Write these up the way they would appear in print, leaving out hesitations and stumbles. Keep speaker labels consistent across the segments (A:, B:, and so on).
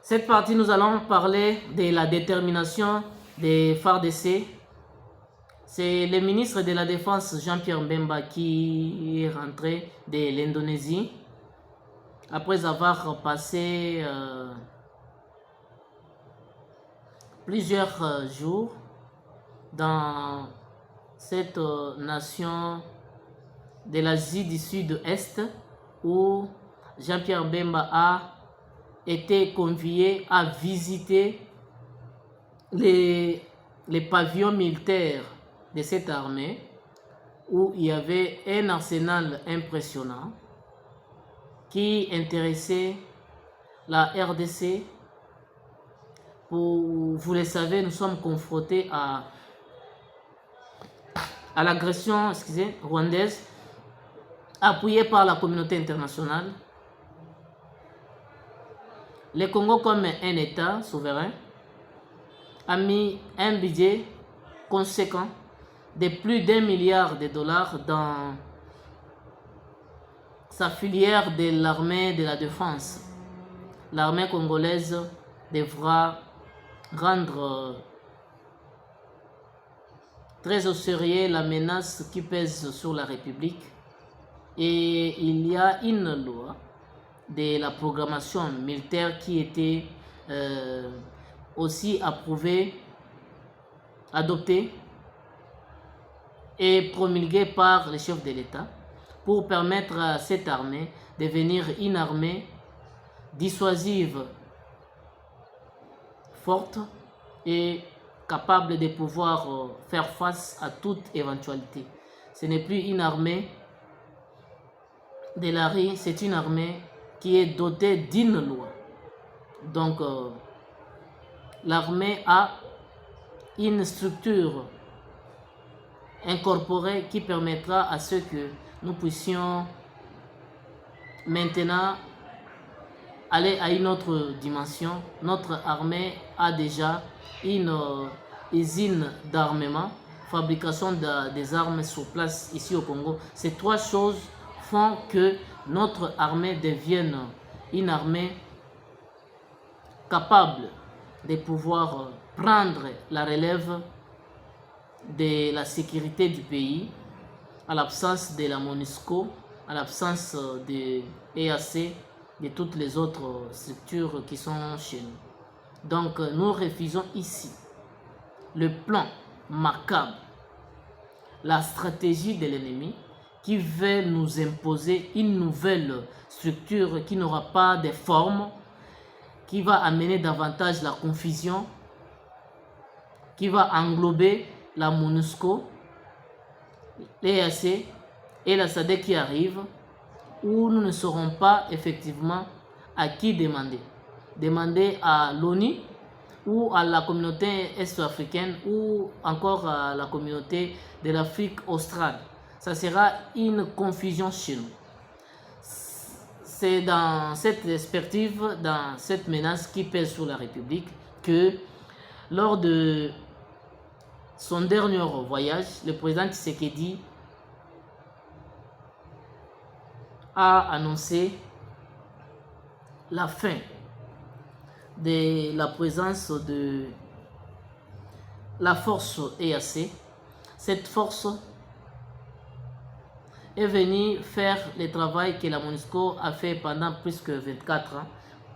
A: Cette partie, nous allons parler de la détermination des FARDC. C'est le ministre de la Défense, Jean-Pierre Mbemba, qui est rentré de l'Indonésie après avoir passé plusieurs jours dans cette nation de l'Asie du Sud-Est où Jean-Pierre Mbemba a été convié à visiter les pavillons militaires de cette armée où il y avait un arsenal impressionnant qui intéressait la RDC. Vous le savez, nous sommes confrontés à l'agression rwandaise appuyée par la communauté internationale. Le Congo, comme un État souverain, a mis un budget conséquent de plus d'1 milliard de dollars dans sa filière de l'armée de la défense. L'armée congolaise devra rendre très au sérieux la menace qui pèse sur la République. Et il y a une loi de la programmation militaire qui était aussi approuvée, adoptée et promulguée par le chef de l'État pour permettre à cette armée de devenir une armée dissuasive, forte et capable de pouvoir faire face à toute éventualité. Ce n'est plus une armée de la rue, c'est une armée qui est dotée d'une loi. Donc, l'armée a une structure incorporée qui permettra à ce que nous puissions maintenant aller à une autre dimension. Notre armée a déjà une usine d'armement, fabrication des armes sur place ici au Congo. Ces trois choses font que notre armée devienne une armée capable de pouvoir prendre la relève de la sécurité du pays à l'absence de la MONUSCO, à l'absence de EAC, de toutes les autres structures qui sont chez nous. Donc nous refusons ici le plan macabre, la stratégie de l'ennemi qui veut nous imposer une nouvelle structure qui n'aura pas de forme, qui va amener davantage la confusion, qui va englober la MONUSCO, l'EAC et la SADC qui arrivent, où nous ne saurons pas effectivement à qui demander. Demander à l'ONU ou à la communauté est-africaine ou encore à la communauté de l'Afrique australe. Ça sera une confusion chez nous. C'est dans cette perspective, dans cette menace qui pèse sur la République, que lors de son dernier voyage, le président Tshisekedi a annoncé la fin de la présence de la force EAC. Cette force est venue faire le travail que la MONUSCO a fait pendant plus que 24 ans.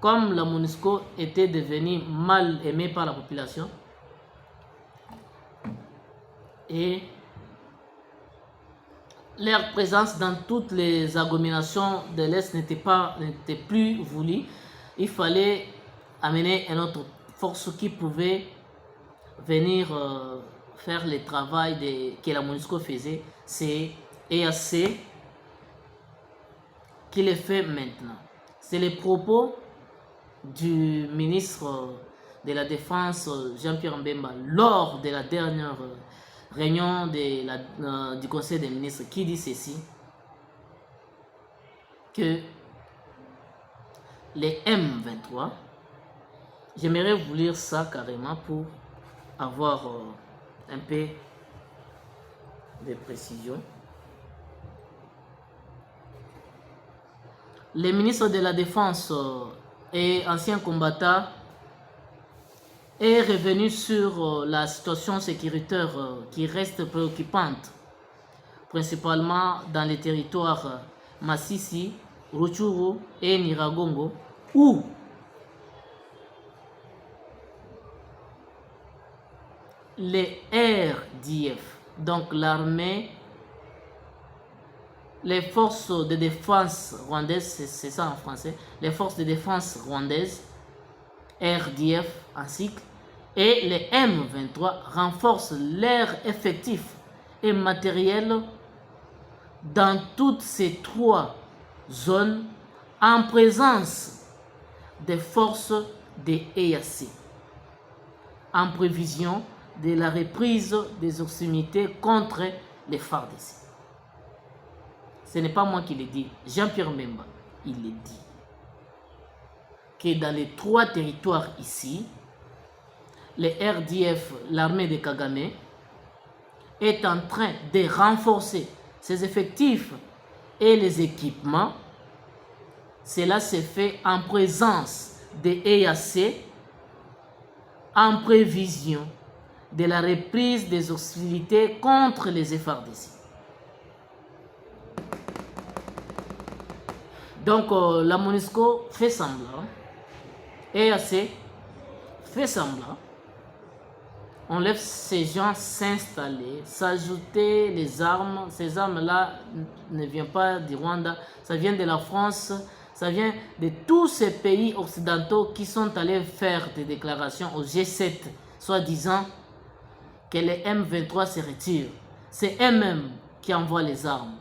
A: Comme la MONUSCO était devenue mal aimée par la population et leur présence dans toutes les agglomérations de l'Est n'était plus voulue, il fallait amener une autre force qui pouvait venir faire le travail que la MONUSCO faisait. C'est EAC qui le fait maintenant. C'est les propos du ministre de la Défense, Jean-Pierre Mbemba, lors de la dernière réunion du Conseil des ministres, qui dit ceci, que les M23, j'aimerais vous lire ça carrément pour avoir un peu de précision. Les ministres de la Défense et anciens combattants est revenu sur la situation sécuritaire qui reste préoccupante, principalement dans les territoires Masisi, Rutshuru et Nyiragongo, où les RDF, donc l'armée, les forces de défense rwandaises, c'est ça en français, les forces de défense rwandaises, RDF en cycle, et les M23 renforcent leurs effectifs et matériels dans toutes ces trois zones en présence des forces de EAC, en prévision de la reprise des hostilités contre les FARDC. Ce n'est pas moi qui le dis, Jean-Pierre Mbemba, il le dit. Que dans les trois territoires ici, les RDF, l'armée de Kagame, est en train de renforcer ses effectifs et les équipements. Cela se fait en présence des EAC, en prévision de la reprise des hostilités contre les FARDC. Donc la MONUSCO fait semblant, EAC fait semblant, on laisse ces gens s'installer, s'ajouter les armes. Ces armes-là ne viennent pas du Rwanda, ça vient de la France, ça vient de tous ces pays occidentaux qui sont allés faire des déclarations au G7, soi-disant que les M23 se retirent. C'est eux-mêmes qui envoient les armes.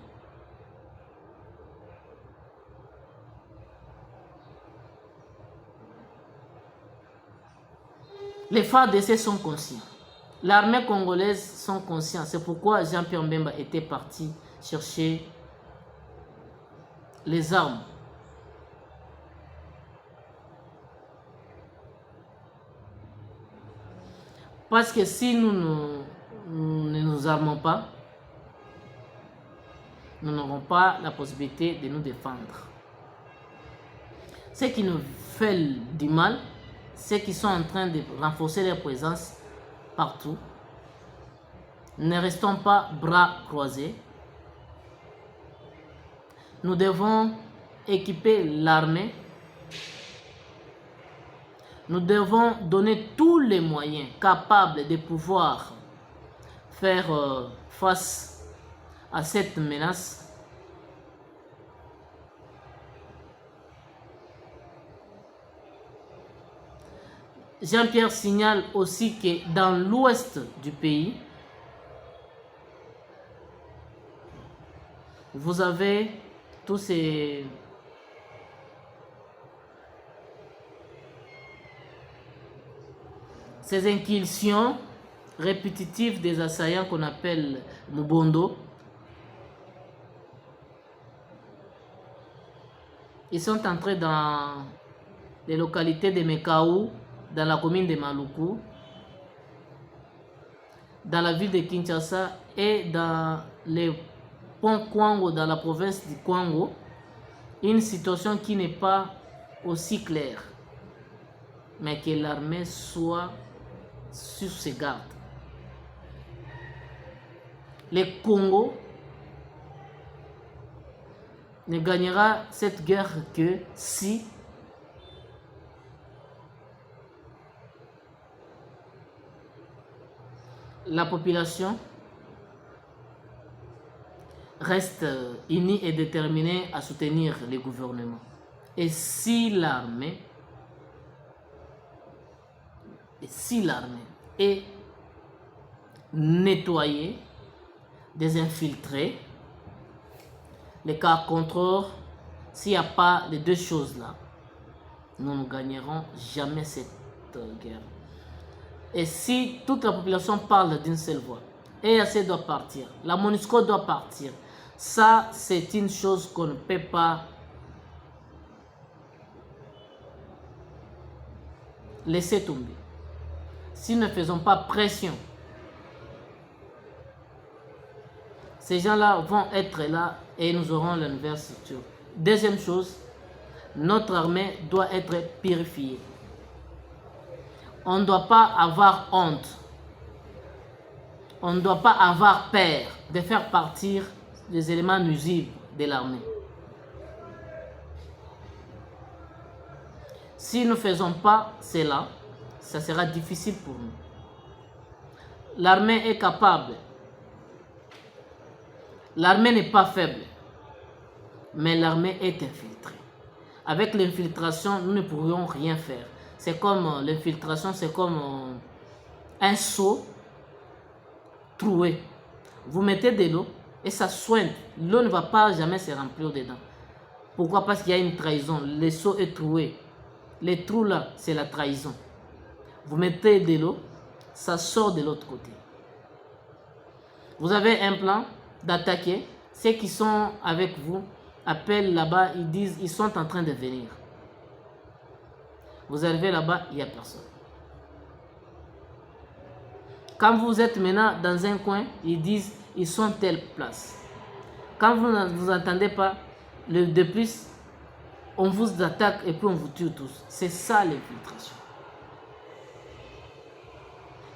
A: Les FARDC sont conscients. L'armée congolaise sont conscients. C'est pourquoi Jean-Pierre Mbemba était parti chercher les armes. Parce que si nous ne nous armons pas, nous n'aurons pas la possibilité de nous défendre. Ce qui nous fait du mal, c'est qu'ils sont en train de renforcer leur présence partout. Ne restons pas bras croisés. Nous devons équiper l'armée. Nous devons donner tous les moyens capables de pouvoir faire face à cette menace. Jean-Pierre signale aussi que dans l'ouest du pays, vous avez tous ces incursions répétitives des assaillants qu'on appelle Mubondo. Ils sont entrés dans les localités de Mekaou, dans la commune de Maluku, dans la ville de Kinshasa et dans les ponts Kwango, dans la province du Kwango. Une situation qui n'est pas aussi claire, mais que l'armée soit sur ses gardes. Le Congo ne gagnera cette guerre que si la population reste unie et déterminée à soutenir le gouvernement. Et si l'armée est nettoyée, désinfiltrée, les cas contrôle, s'il n'y a pas les deux choses-là, nous ne gagnerons jamais cette guerre. Et si toute la population parle d'une seule voix, EAC doit partir, la MONUSCO doit partir, ça c'est une chose qu'on ne peut pas laisser tomber. Si nous ne faisons pas pression, ces gens-là vont être là et nous aurons la nouvelle structure. Deuxième chose, notre armée doit être purifiée. On ne doit pas avoir honte. On ne doit pas avoir peur de faire partir des éléments nuisibles de l'armée. Si nous ne faisons pas cela, ça sera difficile pour nous. L'armée est capable. L'armée n'est pas faible, mais l'armée est infiltrée. Avec l'infiltration, nous ne pourrions rien faire. C'est comme l'infiltration, c'est comme un seau troué. Vous mettez de l'eau et ça soigne. L'eau ne va pas jamais se remplir dedans. Pourquoi? Parce qu'il y a une trahison. Le seau est troué. Les trous là, c'est la trahison. Vous mettez de l'eau, ça sort de l'autre côté. Vous avez un plan d'attaquer. Ceux qui sont avec vous appellent là-bas, ils disent ils sont en train de venir. Vous arrivez là-bas, il n'y a personne. Quand vous êtes maintenant dans un coin, ils disent ils sont telle place. Quand vous ne vous entendez pas, de plus, on vous attaque et puis on vous tue tous. C'est ça l'infiltration.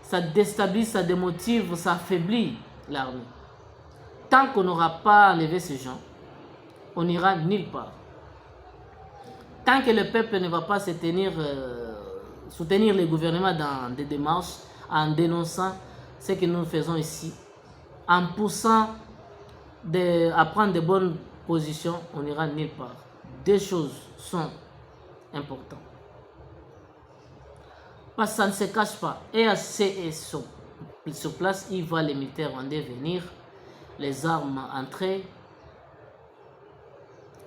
A: Ça déstabilise, ça démotive, ça affaiblit l'armée. Tant qu'on n'aura pas enlevé ces gens, on n'ira nulle part. Tant que le peuple ne va pas soutenir le gouvernement dans des démarches, en dénonçant ce que nous faisons ici, en poussant à prendre de bonnes positions, on n'ira nulle part. Deux choses sont importantes. Parce que ça ne se cache pas. EAC est sur place, il voit les militaires rwandais venir, les armes entrer,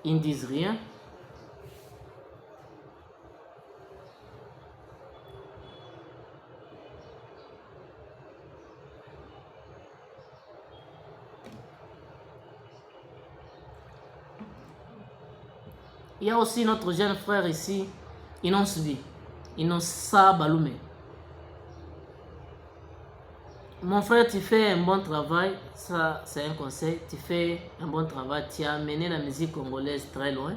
A: ils ne disent rien. Il y a aussi notre jeune frère ici, Innocent Baloumé. Mon frère, tu fais un bon travail, ça c'est un conseil, tu fais un bon travail, tu as amené la musique congolaise très loin,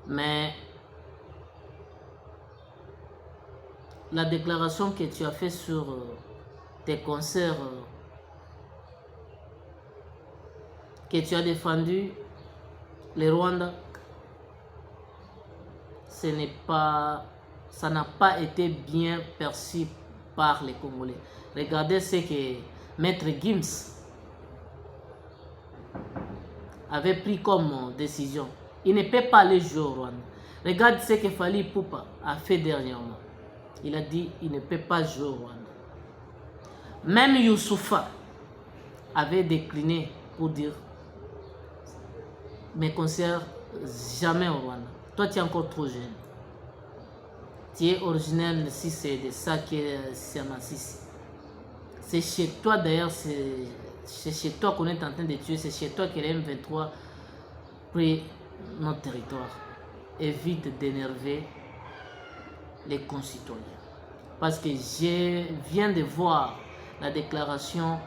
A: mais la déclaration que tu as fait sur tes concerts, que tu as défendu les Rwandais, ça n'a pas été bien perçu par les Congolais. Regardez ce que Maître Gims avait pris comme décision. Il ne peut pas aller jouer au Rwanda. Regarde ce que Fally Ipupa a fait dernièrement. Il a dit qu'il ne peut pas jouer au Rwanda. Même Youssoufa avait décliné pour dire mes concerts jamais au Rwanda. Toi, tu es encore trop jeune. Tu es originel si c'est de ça qui est Siamasisi. C'est chez toi d'ailleurs, c'est chez toi qu'on est en train de tuer. C'est chez toi que les M23 prennent notre territoire. Évite d'énerver les concitoyens. Parce que je viens de voir la déclaration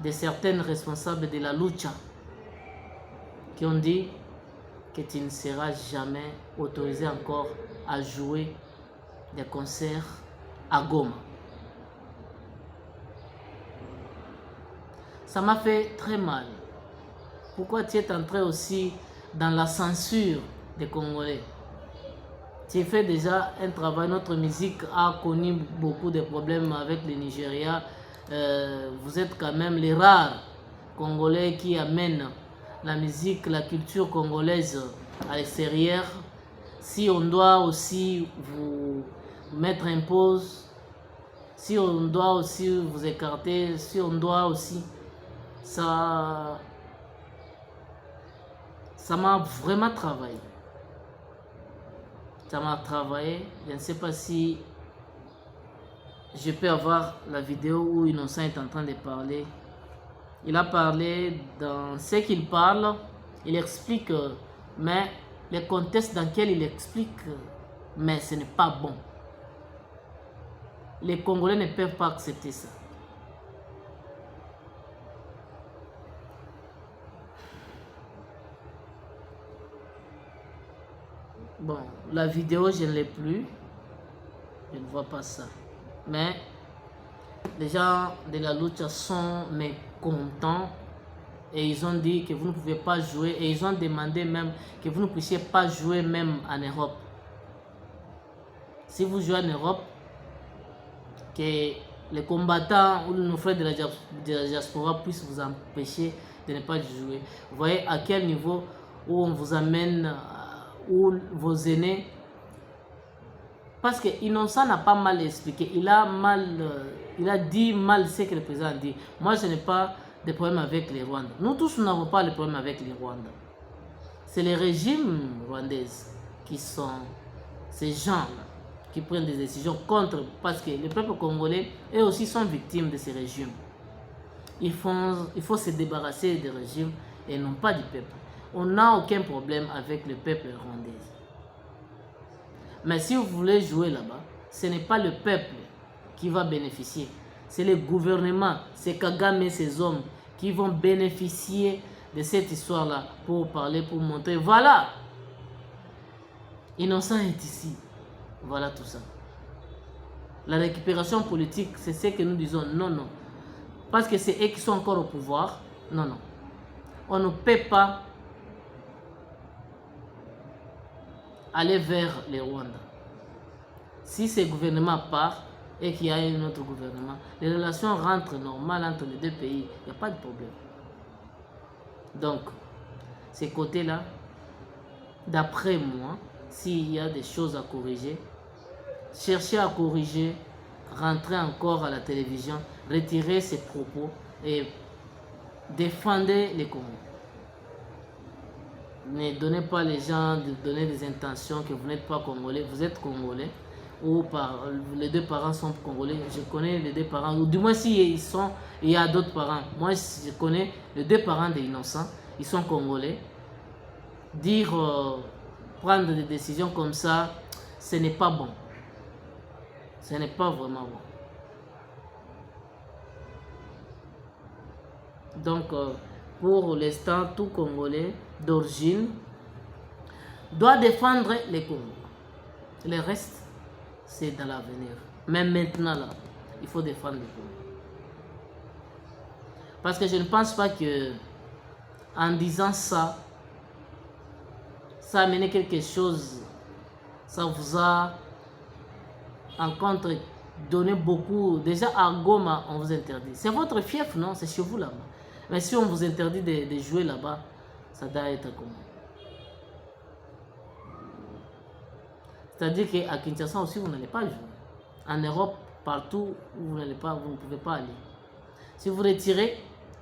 A: de certaines responsables de la lucha qui ont dit que tu ne seras jamais autorisé encore à jouer des concerts à Goma. Ça m'a fait très mal. Pourquoi tu es entré aussi dans la censure des Congolais? Tu fais déjà un travail, notre musique a connu beaucoup de problèmes avec le Nigeria. Vous êtes quand même les rares Congolais qui amènent la musique, la culture congolaise à l'extérieur. Si on doit aussi vous mettre en pause, si on doit aussi vous écarter, si on doit aussi... Ça m'a vraiment travaillé. Ça m'a travaillé. Je ne sais pas si je peux avoir la vidéo où Innocent est en train de parler. Il a parlé dans ce qu'il parle. Il explique, mais le contexte dans lequel il explique, mais ce n'est pas bon. Les Congolais ne peuvent pas accepter ça. Bon, la vidéo, je ne l'ai plus. Je ne vois pas ça. Mais les gens de la lucha sont mécontents et ils ont dit que vous ne pouvez pas jouer et ils ont demandé même que vous ne puissiez pas jouer même en Europe. Si vous jouez en Europe, que les combattants ou nos frères de la diaspora puissent vous empêcher de ne pas jouer. Vous voyez à quel niveau où on vous amène, où vos aînés. Parce que Innocent n'a pas mal expliqué. Il a dit mal ce que le président a dit. Moi, je n'ai pas de problème avec les Rwandais. Nous tous, nous n'avons pas de problème avec les Rwandais. C'est les régimes rwandais qui sont ces gens-là qui prennent des décisions contre, parce que les peuples congolais, eux aussi, sont victimes de ces régimes. Il faut se débarrasser des régimes et non pas du peuple. On n'a aucun problème avec le peuple rwandais. Mais si vous voulez jouer là-bas, ce n'est pas le peuple qui va bénéficier. C'est le gouvernement, c'est Kagame et ses hommes qui vont bénéficier de cette histoire-là pour parler, pour montrer. Voilà, Innocent est ici. Voilà tout ça. La récupération politique, c'est ce que nous disons. Non, non. Parce que c'est eux qui sont encore au pouvoir. Non, non. On ne peut pas aller vers les Rwandais. Si ce gouvernement part et qu'il y a un autre gouvernement, les relations rentrent normales entre les deux pays. Il n'y a pas de problème. Donc, ces côtés-là, d'après moi, s'il y a des choses à corriger, cherchez à corriger, rentrez encore à la télévision, retirez ces propos et défendez les Congolais. Ne donnez pas les gens de donner des intentions que vous n'êtes pas Congolais, vous êtes Congolais, ou les deux parents sont Congolais. Je connais les deux parents, ou du moins s'il y a d'autres parents. Moi, je connais les deux parents des innocents, ils sont Congolais. Dire, prendre des décisions comme ça, ce n'est pas bon. Ce n'est pas vraiment bon. Donc, pour l'instant, tout Congolais d'origine doit défendre les Congos. Le reste, c'est dans l'avenir. Mais maintenant, là, il faut défendre les Congos. Parce que je ne pense pas que, en disant ça, ça a amené quelque chose. Ça vous a, en contre, donné beaucoup. Déjà, à Goma, on vous interdit. C'est votre fief, non? C'est chez vous là-bas. Mais si on vous interdit de jouer là-bas, ça doit être comment? C'est-à-dire qu'à Kinshasa aussi, vous n'allez pas jouer. En Europe, partout où vous n'allez pas, vous ne pouvez pas aller. Si vous retirez,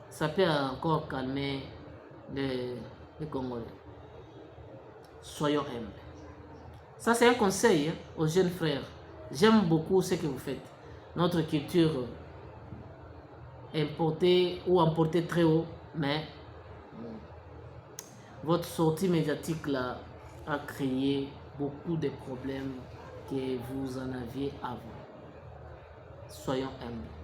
A: ça peut encore calmer les Congolais. Soyons humbles. Ça, c'est un conseil aux jeunes frères. J'aime beaucoup ce que vous faites. Notre culture importée ou emportée très haut, mais votre sortie médiatique là a créé beaucoup de problèmes que vous en aviez avant. Soyons humbles.